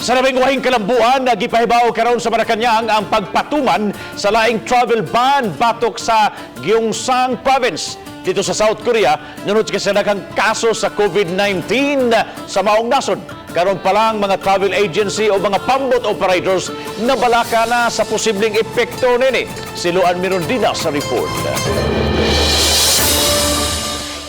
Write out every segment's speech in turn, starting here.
Sa labing wahing kalambuan, gipahibaw karon sa Malacañang ang pagpatuman sa laing travel ban batok sa Gyeongsang Province dito sa South Korea nunod sa daghang kaso sa COVID-19 sa maong nasod. Karon pa lang mga travel agency o mga pambot operators na balaka na sa posibleng epekto nini. Siluan Mirondina sa report.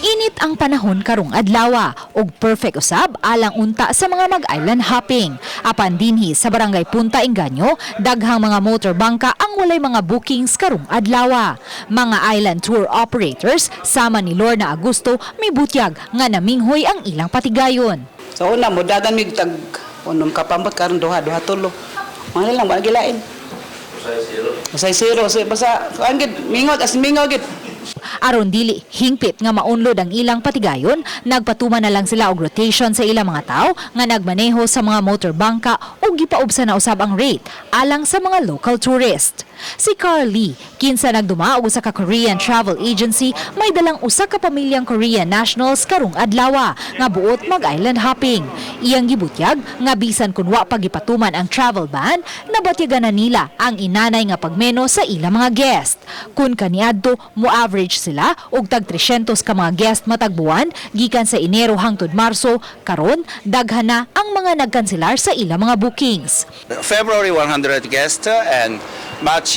Init ang panahon karong adlaw ug perfect usab alang unta sa mga mag-island hopping. Apan dinhi sa barangay Punta Engaño, daghang mga motorbangka ang walay mga bookings karong adlaw. Mga island tour operators sama ni Lorna Augusto mibutyag nga naminghoy ang ilang patigayon. Sa una mo dagan mig tag unom kapambot karon duha tulo. Mga lang magilain. Usay zero. Basta angid mingot as mingaw gid. Aron dili hingpit nga maunlod ang ilang patigayon, nagpatuman na lang sila og rotation sa ilang mga tao nga nagmaneho sa mga motorbangka ug gipaubsa na usab ang rate alang sa mga local tourist. Si Carly, kinsa nagduma og usa ka Korean travel agency, may dalang usa ka pamilyang Korean nationals karong adlaw nga buot mag-island hopping. Iyang gibutyag nga bisan kun wa pa gipatuman ang travel ban, nabatyagan na nila ang inanay nga pagmeno sa ilang mga guest. Kun kaniadto mo average sila og tag 300 ka mga guest matag buwan gikan sa Enero hangtod Marso, karon daghan na ang mga nagkanselar sa ilang mga bookings. February 100 guests and March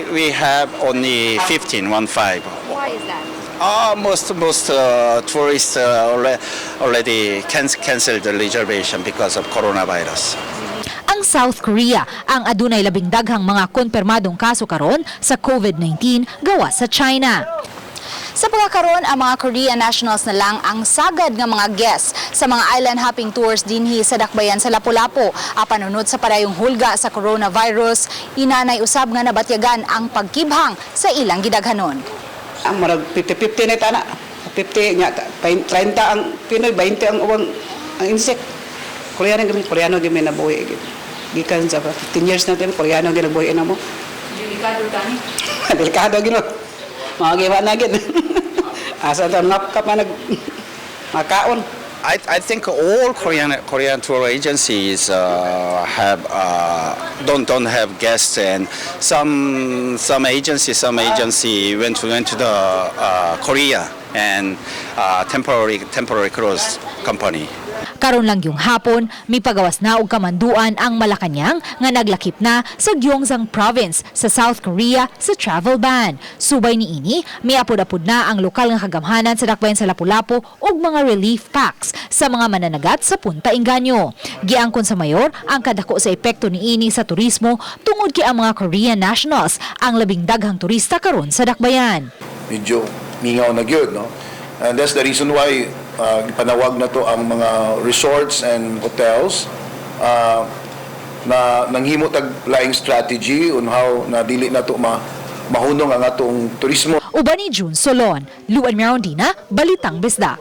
we have only 15. Why is that? Most tourists already canceled the reservation because of coronavirus. Ang South Korea ang adunay labing daghang mga konpermadong kaso karon sa COVID-19 gawa sa China. Sa pagkakaroon, ang mga Korean nationals na lang ang sagad nga mga guests sa mga island hopping tours dinhi sa dakbayan sa Lapu-Lapu. Apanunod sa padayong hulga sa coronavirus, inanay usab nga nabatyagan ang pagkibhang sa ilang gidaghanon. Ang marag 50-50 na tana. 50 nya 30 ang Pinoy, 20 ang uwang ang insect. Koreano gami nabuhi. Gikan sa 15 years na din Koreano ginabuhi na mo. Delikado tani. Delikado gino. Mga giwa na gid. Asa ta ngap ka pa nag makaon. I think all Korean tour agencies don't have guests, and some agency went to the Korea and temporary cruise company. Karon lang yung hapon, mipagawas na og kamanduan ang Malacañang nga naglakip na sa Gyeongsang Province sa South Korea sa travel ban. Subay niini, miapod-apod na ang lokal nga kagamhanan sa dakbayan sa Lapu-Lapu og mga relief packs sa mga mananagat sa Punta Engaño. Giangkon sa mayor ang kadako sa epekto niini sa turismo tungod kay ang mga Korean nationals ang labing daghang turista karon sa dakbayan. Medyo mingaw na gyud, no? And that's the reason why panawag na to ang mga resorts and hotels na nanghimo tag laing strategy on how na dili na to mahunong ang atong turismo. Uban ni June Solon, Luan Mirondina, Balitang Bisdak.